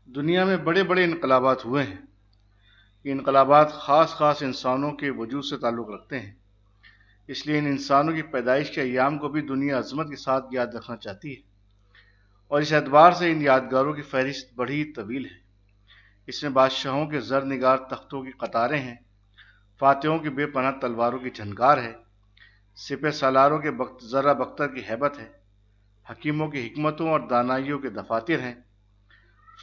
دنیا میں بڑے بڑے انقلابات ہوئے ہیں۔ یہ انقلابات خاص خاص انسانوں کے وجود سے تعلق رکھتے ہیں، اس لیے ان انسانوں کی پیدائش کے ایام کو بھی دنیا عظمت کے ساتھ یاد رکھنا چاہتی ہے، اور اس اعتبار سے ان یادگاروں کی فہرست بڑی طویل ہے۔ اس میں بادشاہوں کے زرنگار تختوں کی قطاریں ہیں، فاتحوں کی بے پناہ تلواروں کی جھنکار ہے، سپہ سالاروں کے ذرہ بختر کی ہیبت ہے، حکیموں کی حکمتوں اور دانائیوں کے دفاتر ہیں،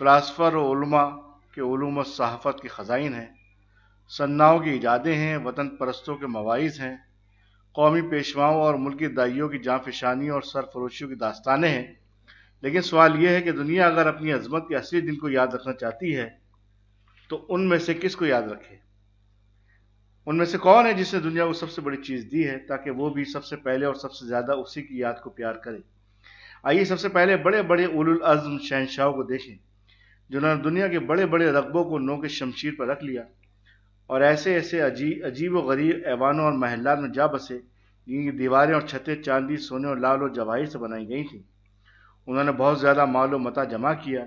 فلاسفر و علماء کے علوم و صحافت کے خزائن ہیں، صناعوں کی ایجادیں ہیں، وطن پرستوں کے مواعظ ہیں، قومی پیشواؤں اور ملکی دائیوں کی جاں فشانیوں اور سرفروشیوں کی داستانیں ہیں۔ لیکن سوال یہ ہے کہ دنیا اگر اپنی عظمت کے اصلی دن کو یاد رکھنا چاہتی ہے تو ان میں سے کس کو یاد رکھے؟ ان میں سے کون ہے جس نے دنیا کو سب سے بڑی چیز دی ہے تاکہ وہ بھی سب سے پہلے اور سب سے زیادہ اسی کی یاد کو پیار کرے؟ آئیے سب سے پہلے بڑے بڑے اولو العزم شہنشاہوں کو دیکھیں جنہوں نے دنیا کے بڑے بڑے رقبوں کو نوک شمشیر پر رکھ لیا اور ایسے ایسے عجیب و غریب ایوانوں اور محلات میں جا بسے جن کی دیواریں اور چھتیں چاندی، سونے اور لال و جواہر سے بنائی گئی تھیں۔ انہوں نے بہت زیادہ مال و متاع جمع کیا،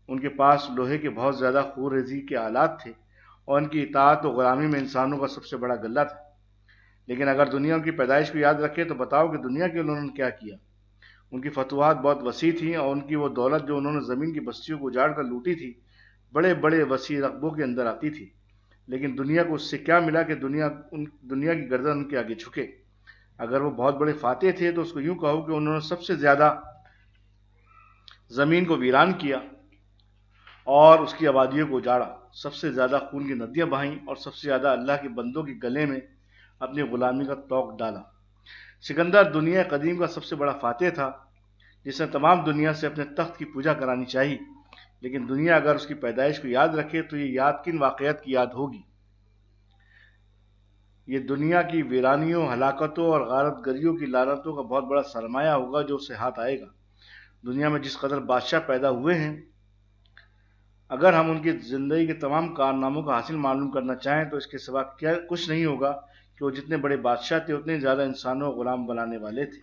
ان کے پاس لوہے کے بہت زیادہ خورریزی کے آلات تھے اور ان کی اطاعت و غلامی میں انسانوں کا سب سے بڑا غلہ تھا۔ لیکن اگر دنیا کی پیدائش کو یاد رکھے تو بتاؤ کہ دنیا کے انہوں نے کیا کیا؟ ان کی فتوحات بہت وسیع تھیں اور ان کی وہ دولت جو انہوں نے زمین کی بستیوں کو اجاڑ کر لوٹی تھی بڑے بڑے وسیع رقبوں کے اندر آتی تھی۔ لیکن دنیا کو اس سے کیا ملا کہ دنیا کی گردن ان کے آگے جھکے؟ اگر وہ بہت بڑے فاتح تھے تو اس کو یوں کہو کہ انہوں نے سب سے زیادہ زمین کو ویران کیا اور اس کی آبادیوں کو اجاڑا، سب سے زیادہ خون کی ندیاں بہائیں اور سب سے زیادہ اللہ کے بندوں کے گلے میں اپنی غلامی کا طوق ڈالا۔ سکندر دنیا قدیم کا سب سے بڑا فاتح تھا جس نے تمام دنیا سے اپنے تخت کی پوجا کرانی چاہی۔ لیکن دنیا اگر اس کی پیدائش کو یاد رکھے تو یہ یاد کن واقعات کی یاد ہوگی؟ یہ دنیا کی ویرانیوں، ہلاکتوں اور غارت گریوں کی لعنتوں کا بہت بڑا سرمایہ ہوگا جو اسے ہاتھ آئے گا۔ دنیا میں جس قدر بادشاہ پیدا ہوئے ہیں، اگر ہم ان کی زندگی کے تمام کارناموں کا حاصل معلوم کرنا چاہیں تو اس کے سوا کچھ نہیں ہوگا کہ وہ جتنے بڑے بادشاہ تھے اتنے زیادہ انسانوں کو غلام بنانے والے تھے۔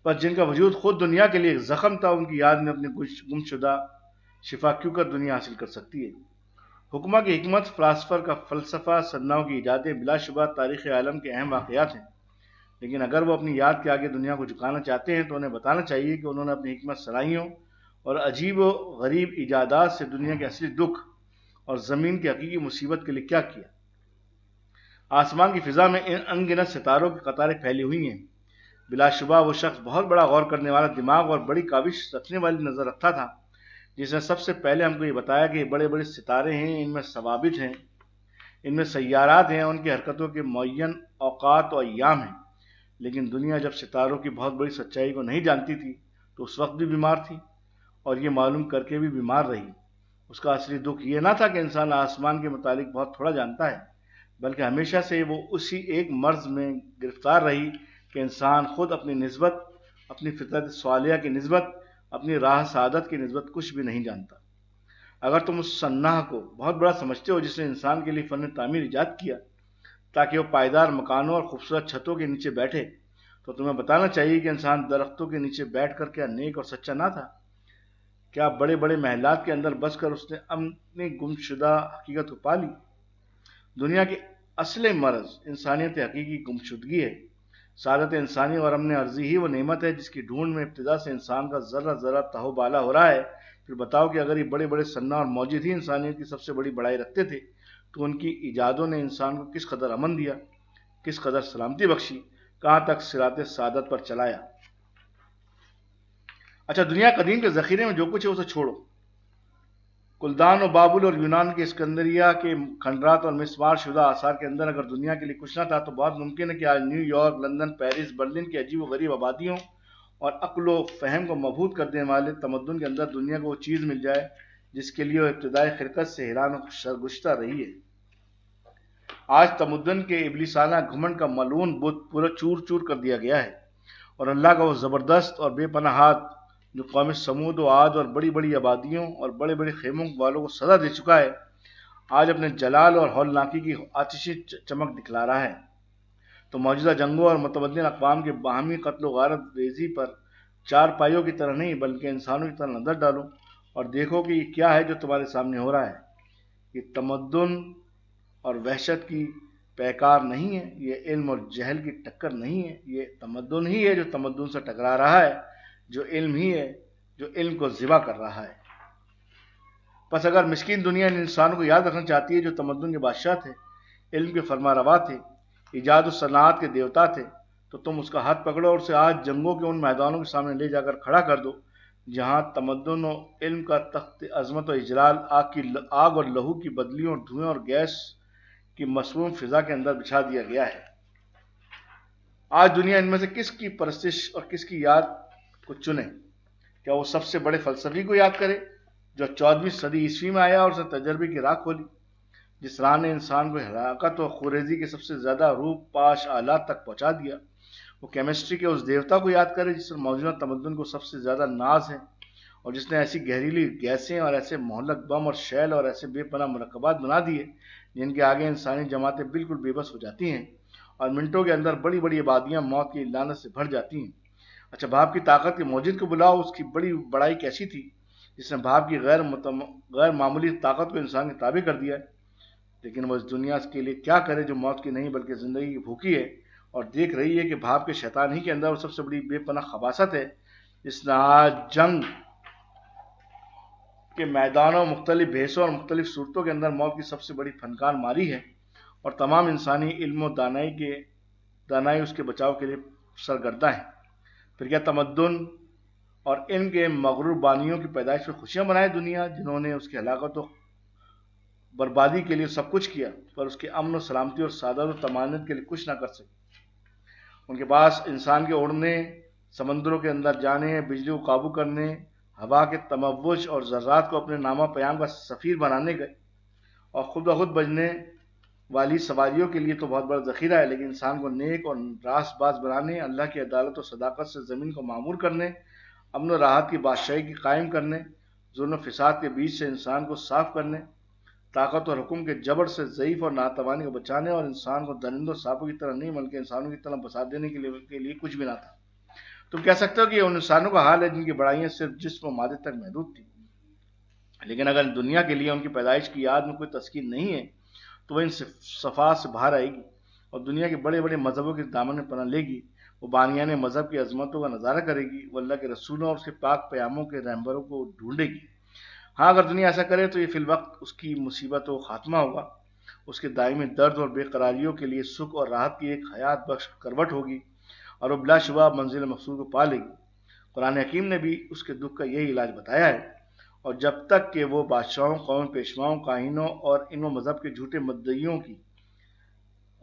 پر جن کا وجود خود دنیا کے لیے ایک زخم تھا، ان کی یاد میں اپنی گم شدہ شفا کیوں کر دنیا حاصل کر سکتی ہے؟ حکمہ کی حکمت، فلاسفر کا فلسفہ، صناعوں کی ایجادیں بلا شبہ تاریخ عالم کے اہم واقعات ہیں۔ لیکن اگر وہ اپنی یاد کے آگے دنیا کو جھکانا چاہتے ہیں تو انہیں بتانا چاہیے کہ انہوں نے اپنی حکمت صلاحیوں اور عجیب و غریب ایجادات سے دنیا کے اصلی دکھ اور زمین کی حقیقی مصیبت کے لیے کیا کیا۔ آسمان کی فضا میں ان گنت ستاروں کی قطاریں پھیلی ہوئی ہیں۔ بلا شبہ وہ شخص بہت بڑا غور کرنے والا دماغ اور بڑی کاوش رکھنے والی نظر رکھتا تھا جس نے سب سے پہلے ہم کو یہ بتایا کہ یہ بڑے بڑے ستارے ہیں، ان میں ثوابت ہیں، ان میں سیارات ہیں، ان کی حرکتوں کے معین اوقات و ایام ہیں۔ لیکن دنیا جب ستاروں کی بہت بڑی سچائی کو نہیں جانتی تھی تو اس وقت بھی بیمار تھی، اور یہ معلوم کر کے بھی بیمار رہی۔ اس کا اصلی دکھ یہ نہ تھا کہ انسان آسمان کے متعلق بہت تھوڑا جانتا ہے، بلکہ ہمیشہ سے وہ اسی ایک مرض میں گرفتار رہی کہ انسان خود اپنی نسبت، اپنی فطرت صالحہ کی نسبت، اپنی راہ سعادت کی نسبت کچھ بھی نہیں جانتا۔ اگر تم اس صناع کو بہت بڑا سمجھتے ہو جس نے انسان کے لیے فن تعمیر ایجاد کیا تاکہ وہ پائیدار مکانوں اور خوبصورت چھتوں کے نیچے بیٹھے، تو تمہیں بتانا چاہیے کہ انسان درختوں کے نیچے بیٹھ کر کیا نیک اور سچا نہ تھا؟ کیا بڑے بڑے محلات کے اندر بس کر اس نے اپنی گم شدہ حقیقت کو پا لی؟ دنیا کی اصل مرض انسانیت حقیقی گمشدگی ہے۔ سعادت انسانی اور امن عرضی ہی وہ نعمت ہے جس کی ڈھونڈ میں ابتدا سے انسان کا ذرہ ذرہ تہو بالا ہو رہا ہے۔ پھر بتاؤ کہ اگر یہ بڑے بڑے صناع اور موجد ہی انسانیت کی سب سے بڑی بڑائی رکھتے تھے تو ان کی ایجادوں نے انسان کو کس قدر امن دیا، کس قدر سلامتی بخشی، کہاں تک صراط سعادت پر چلایا۔ اچھا، دنیا قدیم کے ذخیرے میں جو کچھ ہے اسے چھوڑو۔ کلدان و بابل اور یونان کے اسکندریہ کے کھنڈرات اور مسمار شدہ آثار کے اندر اگر دنیا کے لیے کچھ نہ تھا تو بہت ممکن ہے کہ آج new York, London, Paris, Berlin کی عجیب و غریب آبادیوں اور عقل و فہم کو مبہوت کر دینے والے تمدن کے اندر دنیا کو وہ چیز مل جائے جس کے لیے وہ ابتدائی خلقت سے حیران و سرگشتہ رہی ہے۔ آج تمدن کے ابلیسانہ گھمنڈ کا ملعون بت پورا چور چور کر دیا گیا ہے، اور اللہ کا وہ زبردست اور بے پناہ ہاتھ جو قوم سمود و عاد اور بڑی بڑی آبادیوں اور بڑے بڑے خیموں والوں کو سزا دے چکا ہے، آج اپنے جلال اور ہولناکی کی آتشی چمک دکھلا رہا ہے۔ تو موجودہ جنگوں اور متمدن اقوام کے باہمی قتل و غارت ریزی پر چار پائیوں کی طرح نہیں بلکہ انسانوں کی طرح نظر ڈالو اور دیکھو کہ یہ کیا ہے جو تمہارے سامنے ہو رہا ہے. یہ تمدن اور وحشت کی پیکار نہیں ہے، یہ علم اور جہل کی ٹکر نہیں ہے. یہ تمدن ہی ہے جو تمدن سے ٹکرا رہا ہے، جو علم ہی ہے جو علم کو ذبح کر رہا ہے. پس اگر مسکین دنیا ان انسانوں کو یاد رکھنا چاہتی ہے جو تمدن کے بادشاہ تھے، علم کے فرما روا تھے، ایجاد و صنعت کے دیوتا تھے، تو تم اس کا ہاتھ پکڑو اور اسے آج جنگوں کے ان میدانوں کے سامنے لے جا کر کھڑا کر دو جہاں تمدن و علم کا تخت عظمت و اجلال آگ اور لہو کی بدلیوں اور دھوئیں اور گیس کی مسموم فضا کے اندر بچھا دیا گیا ہے. آج دنیا ان میں سے کس کی پرستش اور کس کی یاد کو چنے؟ کیا وہ سب سے بڑے فلسفی کو یاد کرے جو 14ویں صدی عیسوی میں آیا اور اسے تجربے کی راہ کھولی، جس راہ نے انسان کو ہلاکت و خوریزی کے سب سے زیادہ روپ پاش آلات تک پہنچا دیا؟ وہ کیمسٹری کے اس دیوتا کو یاد کرے جس پر موجودہ تمدن کو سب سے زیادہ ناز ہے اور جس نے ایسی گہریلی گیسیں اور ایسے مہلک بم اور شیل اور ایسے بے پناہ مرکبات بنا دیے جن کے آگے انسانی جماعتیں بالکل بے بس ہو جاتی ہیں اور منٹوں کے اندر بڑی بڑی آبادیاں موت کی لعنت سے بھر جاتی ہیں. اچھا، بھاپ کی طاقت کے موجد کو بلاؤ، اس کی بڑائی کیسی تھی جس نے بھاپ کی غیر معمولی طاقت کو انسان کے تابع کر دیا ہے. لیکن وہ اس دنیا کے لیے کیا کرے جو موت کی نہیں بلکہ زندگی کی بھوکی ہے اور دیکھ رہی ہے کہ بھاپ کے شیطان ہی کے اندر وہ سب سے بڑی بے پناہ خباثت ہے جس نے آج جنگ کے میدانوں، مختلف بھیسوں اور مختلف صورتوں کے اندر موت کی سب سے بڑی فنکار ماری ہے اور تمام انسانی علم و دانائی اس کے بچاؤ کے لیے سرگرداں ہے. پھر کیا تمدن اور علم کے مغرور بانیوں کی پیدائش پر خوشیاں منائے دنیا جنہوں نے اس کی ہلاکت و بربادی کے لیے سب کچھ کیا پر اس کے امن و سلامتی اور سعادت و طمانینت کے لیے کچھ نہ کر سکے؟ ان کے پاس انسان کے اڑنے، سمندروں کے اندر جانے، بجلی کو قابو کرنے، ہوا کے تموج اور ذرات کو اپنے نامہ پیام کا سفیر بنانے گئے اور خود بخود بجنے والی سواریوں کے لیے تو بہت بڑا ذخیرہ ہے، لیکن انسان کو نیک اور راست باز بنانے، اللہ کی عدالت و صداقت سے زمین کو معمور کرنے، امن و راحت کی بادشاہی کی قائم کرنے، ظلم و فساد کے بیچ سے انسان کو صاف کرنے، طاقت اور حکم کے جبر سے ضعیف اور ناتوانی کو بچانے اور انسان کو درندوں سانپوں کی طرح نہیں بلکہ انسانوں کی طرح بسا دینے کے لیے کچھ بھی نہ تھا. تم کہہ سکتے ہو کہ یہ ان انسانوں کا حال ہے جن کی بڑائیاں صرف جسم و مادے تک محدود تھی، لیکن اگر دنیا کے لیے ان کی پیدائش کی یاد میں کوئی تسکین نہیں ہے تو وہ ان صفات سے باہر آئے گی اور دنیا کے بڑے بڑے مذہبوں کے دامن میں پناہ لے گی. وہ بانیان مذہب کی عظمتوں کا نظارہ کرے گی، وہ اللہ کے رسولوں اور اس کے پاک پیاموں کے رہبروں کو ڈھونڈے گی. ہاں، اگر دنیا ایسا کرے تو یہ فی الوقت اس کی مصیبت و خاتمہ ہوگا، اس کے دائمی درد اور بے قراریوں کے لیے سکھ اور راحت کی ایک حیات بخش کروٹ ہوگی اور وہ بلا شبہ منزل مقصود کو پا لے گی. قرآن حکیم نے بھی اس کے دکھ کا یہی علاج بتایا ہے، اور جب تک کہ وہ بادشاہوں، قوم پیشواؤں، کاہنوں اور ان و مذہب کے جھوٹے مدعیوں کی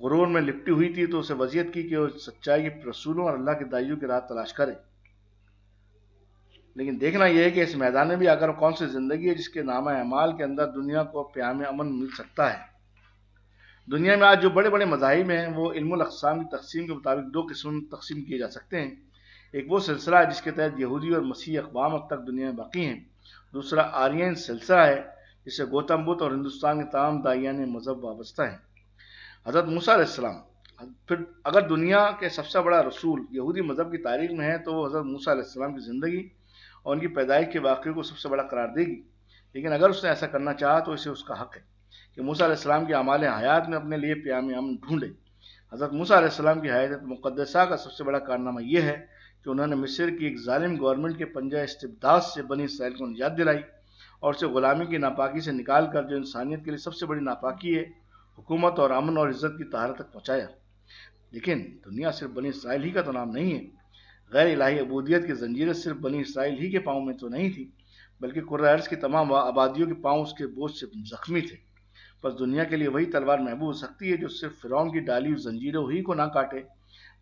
غرور میں لپٹی ہوئی تھی تو اسے وصیت کی کہ وہ سچائی کے رسولوں اور اللہ کے دائیوں کی راہ تلاش کرے. لیکن دیکھنا یہ ہے کہ اس میدان میں بھی اگر کون سی زندگی ہے جس کے نامہ اعمال کے اندر دنیا کو پیام امن مل سکتا ہے. دنیا میں آج جو بڑے بڑے مذاہب ہیں وہ علم الاقسام کی تقسیم کے مطابق دو قسم تقسیم کیے جا سکتے ہیں. ایک وہ سلسلہ ہے جس کے تحت یہودی اور مسیحی اقوام اب تک دنیا میں باقی ہیں. دوسرا آرین سلسلہ ہے جس سے گوتم بدھ اور ہندوستان کے تمام داعیان مذہب وابستہ ہیں. حضرت موسیٰ علیہ السلام، پھر اگر دنیا کے سب سے بڑا رسول یہودی مذہب کی تاریخ میں ہے تو وہ حضرت موسیٰ علیہ السلام کی زندگی اور ان کی پیدائش کے واقعے کو سب سے بڑا قرار دے گی. لیکن اگر اس نے ایسا کرنا چاہا تو اسے اس کا حق ہے کہ موسیٰ علیہ السلام کے اعمال حیات میں اپنے لیے پیام امن ڈھونڈے. حضرت موسیٰ علیہ السلام کی حیات مقدسہ کا سب سے بڑا کارنامہ یہ ہے کہ انہوں نے مصر کی ایک ظالم گورنمنٹ کے پنجہ استبداد سے بنی اسرائیل کو نجات دلائی اور اسے غلامی کی ناپاکی سے نکال کر جو انسانیت کے لیے سب سے بڑی ناپاکی ہے، حکومت اور امن اور عزت کی طہارت تک پہنچایا. لیکن دنیا صرف بنی اسرائیل ہی کا تو نام نہیں ہے. غیر الہی عبودیت کی زنجیریں صرف بنی اسرائیل ہی کے پاؤں میں تو نہیں تھی بلکہ کرۂ ارض کی تمام آبادیوں کے پاؤں اس کے بوجھ سے زخمی تھے. بس دنیا کے لیے وہی تلوار محبوب ہو سکتی ہے جو صرف فرعون کی ڈالی ہوئی زنجیروں ہی کو نہ کاٹے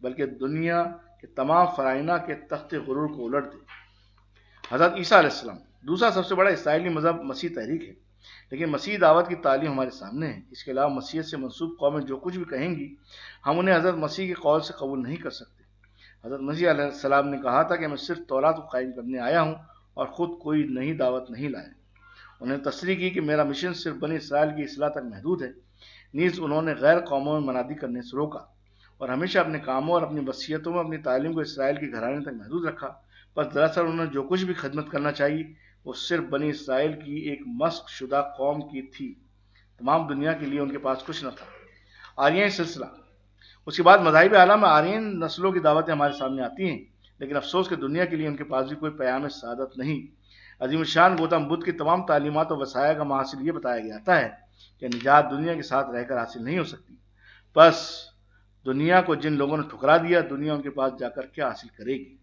بلکہ دنیا کے تمام فرائنہ کے تخت غرور کو الٹ دے. حضرت عیسیٰ علیہ السلام، دوسرا سب سے بڑا اسرائیلی مذہب مسیح تحریک ہے. لیکن مسیح دعوت کی تعلیم ہمارے سامنے ہے. اس کے علاوہ مسیحیت سے منسوب قومیں جو کچھ بھی کہیں گی ہم انہیں حضرت مسیح کے قول سے قبول نہیں کر سکتے. حضرت مسیح علیہ السلام نے کہا تھا کہ میں صرف تورات کو قائم کرنے آیا ہوں اور خود کوئی نئی دعوت نہیں لایا. انہوں نے تصریح کی کہ میرا مشن صرف بنی اسرائیل کی اصلاح تک محدود ہے. نیز انہوں نے غیر قوموں میں منادی کرنے سے روکا اور ہمیشہ اپنے کاموں اور اپنی وصیتوں میں اپنی تعلیم کو اسرائیل کے گھرانے تک محدود رکھا. بس دراصل انہوں نے جو کچھ بھی خدمت کرنا چاہیے وہ صرف بنی اسرائیل کی ایک مسخ شدہ قوم کی تھی، تمام دنیا کے لیے ان کے پاس کچھ نہ تھا۔ آرین سلسلہ۔ اس کے بعد مذاہب اعلیٰ میں آرین نسلوں کی دعوتیں ہمارے سامنے آتی ہیں، لیکن افسوس کہ دنیا کے لیے ان کے پاس بھی کوئی پیام سعادت نہیں۔ عظیم الشان گوتم بدھ کی تمام تعلیمات و وسائل کا محاصل یہ بتایا گیا ہے کہ نجات دنیا کے ساتھ رہ کر حاصل نہیں ہو سکتی۔ بس دنیا کو جن لوگوں نے ٹھکرا دیا، دنیا ان کے پاس جا کر کیا حاصل کرے گی؟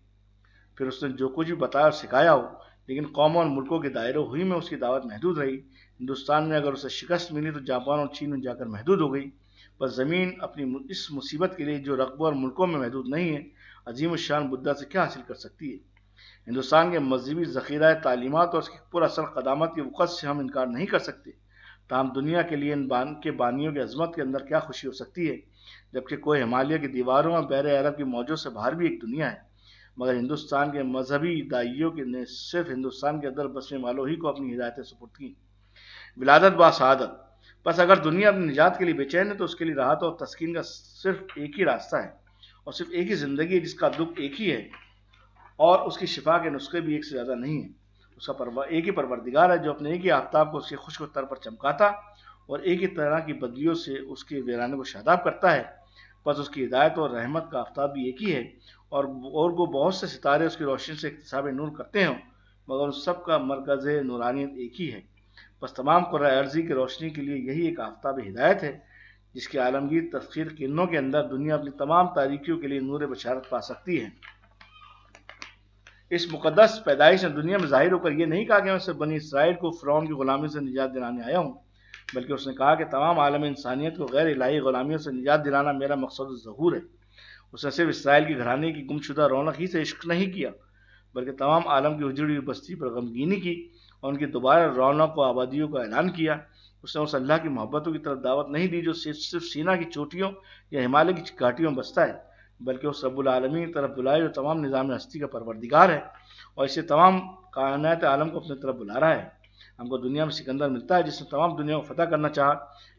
پھر اس نے جو کچھ بھی بتایا اور سکھایا ہو، لیکن قوموں اور ملکوں کے دائروں ہوئی میں اس کی دعوت محدود رہی۔ ہندوستان میں اگر اسے شکست ملی تو جاپان اور چین میں جا کر محدود ہو گئی۔ بس زمین اپنی اس مصیبت کے لیے جو رقبوں اور ملکوں میں محدود نہیں ہے، عظیم الشان بدھا سے کیا حاصل کر سکتی ہے؟ ہندوستان کے مذہبی ذخیرہ تعلیمات اور اس کی پر اثر قدامت کی وقت سے ہم انکار نہیں کر سکتے، تاہم دنیا کے لیے ان کے بانیوں کی عظمت کے اندر کیا خوشی ہو سکتی ہے، جبکہ کوئی ہمالیہ کی دیواروں اور بحر عرب کی موجوں سے باہر بھی ایک دنیا ہے۔ مگر ہندوستان کے مذہبی داعیوں نے صرف ہندوستان کے اندر بسنے والوں ہی کو اپنی ہدایتیں سپرد کی۔ ولادت با سعادت۔ بس اگر دنیا اپنی نجات کے لیے بے چین ہے تو اس کے لیے راحت اور تسکین کا صرف ایک ہی راستہ ہے، اور صرف ایک ہی زندگی ہے جس کا دکھ ایک ہی ہے، اور اس کی شفا کے نسخے بھی ایک سے زیادہ نہیں ہیں۔ اس کا ایک ہی پروردگار ہے جو اپنے ایک ہی آفتاب کو اس کے خشک تر پر چمکاتا اور ایک ہی طرح کی بدلیوں سے اس کے ویرانے کو شاداب کرتا ہے۔ بس اس کی ہدایت اور رحمت کا آفتاب بھی ایک ہی ہے، اور وہ بہت سے ستارے اس کی روشنی سے اکتساب نور کرتے ہیں، مگر ان سب کا مرکز نورانیت ایک ہی ہے۔ بس تمام قرۂ ارضی کی روشنی کے لیے یہی ایک آفتاب ہدایت ہے، جس کی عالمگیر تفسیر کرنوں کے اندر دنیا اپنی تمام تاریکیوں کے لیے نور بشارت پا سکتی ہے۔ اس مقدس پیدائش نے دنیا میں ظاہر ہو کر یہ نہیں کہا کہ میں صرف بنی اسرائیل کو فرعون کی غلامی سے نجات دلانے آیا ہوں، بلکہ اس نے کہا کہ تمام عالم انسانیت کو غیر الہی غلامیوں سے نجات دلانا میرا مقصد ظہور ہے۔ اس نے صرف اسرائیل کی گھرانے کی گمشدہ رونق ہی سے عشق نہیں کیا، بلکہ تمام عالم کی اجڑی ہوئی بستی پر غمگینی کی اور ان کی دوبارہ رونق و آبادیوں کا اعلان کیا۔ اس نے اس اللہ کی محبتوں کی طرف دعوت نہیں دی جو صرف سینا کی چوٹیوں یا ہمالیہ کی گھاٹیوں میں بستا ہے، بلکہ اس رب العالمین کی طرف بلائے جو تمام نظام ہستی کا پروردگار ہے اور اسے تمام کائنات عالم کو اپنے طرف بلا رہا ہے۔ ہم کو دنیا میں سکندر ملتا ہے جس نے تمام دنیا کو فتح کرنا چاہا،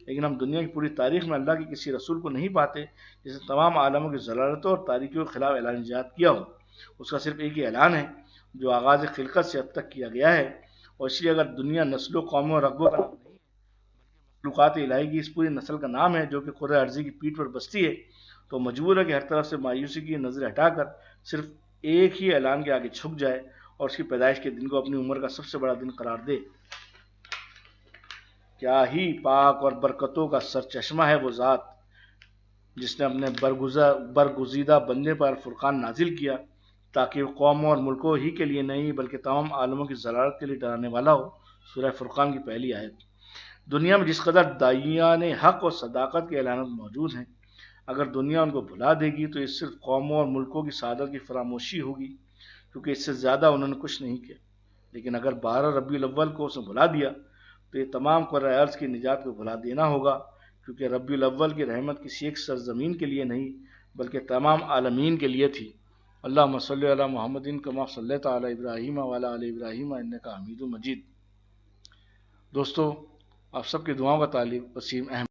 لیکن ہم دنیا کی پوری تاریخ میں اللہ کے کسی رسول کو نہیں پاتے جس نے تمام عالموں کی ضلالتوں اور تاریکیوں کے خلاف اعلان نجات کیا ہو۔ اس کا صرف ایک ہی اعلان ہے جو آغاز خلقت سے اب تک کیا گیا ہے، اور اس لیے اگر دنیا نسلوں، قوموں اور رقبوں کا نام نہیں مخلوقات الہی کی اس پوری نسل کا نام ہے جو کہ قرۂ ارضی کی پیٹھ پر بستی ہے، تو مجبور ہے کہ ہر طرف سے مایوسی کی نظر ہٹا کر صرف ایک ہی اعلان کے آگے جھک جائے اور اس کی پیدائش کے دن کو اپنی عمر کا سب سے بڑا دن قرار دے۔ کیا ہی پاک اور برکتوں کا سرچشمہ ہے وہ ذات جس نے اپنے برگزیدہ بندے پر فرقان نازل کیا تاکہ وہ قوموں اور ملکوں ہی کے لیے نہیں بلکہ تمام عالموں کی ضلالت کے لیے ڈرانے والا ہو۔ سورہ فرقان کی پہلی آیت۔ دنیا میں جس قدر داعیان حق اور صداقت کے اعلانات موجود ہیں، اگر دنیا ان کو بھلا دے گی تو اس صرف قوموں اور ملکوں کی سعادت کی فراموشی ہوگی، کیونکہ اس سے زیادہ انہوں نے کچھ نہیں کیا۔ لیکن اگر 12 ربیع الاول کو اس نے بھلا دیا تو یہ تمام قرۂ ارض کی نجات کو بھلا دینا ہوگا، کیونکہ ربیع الاول کی رحمت کسی ایک سرزمین کے لیے نہیں بلکہ تمام عالمین کے لیے تھی۔ اللہم صلی علی محمد کما صلیت علی ابراہیم وعلی آل ابراہیم انک حمید مجید۔ دوستو، آپ سب کی دعاؤں کا طالب وسیم احمد۔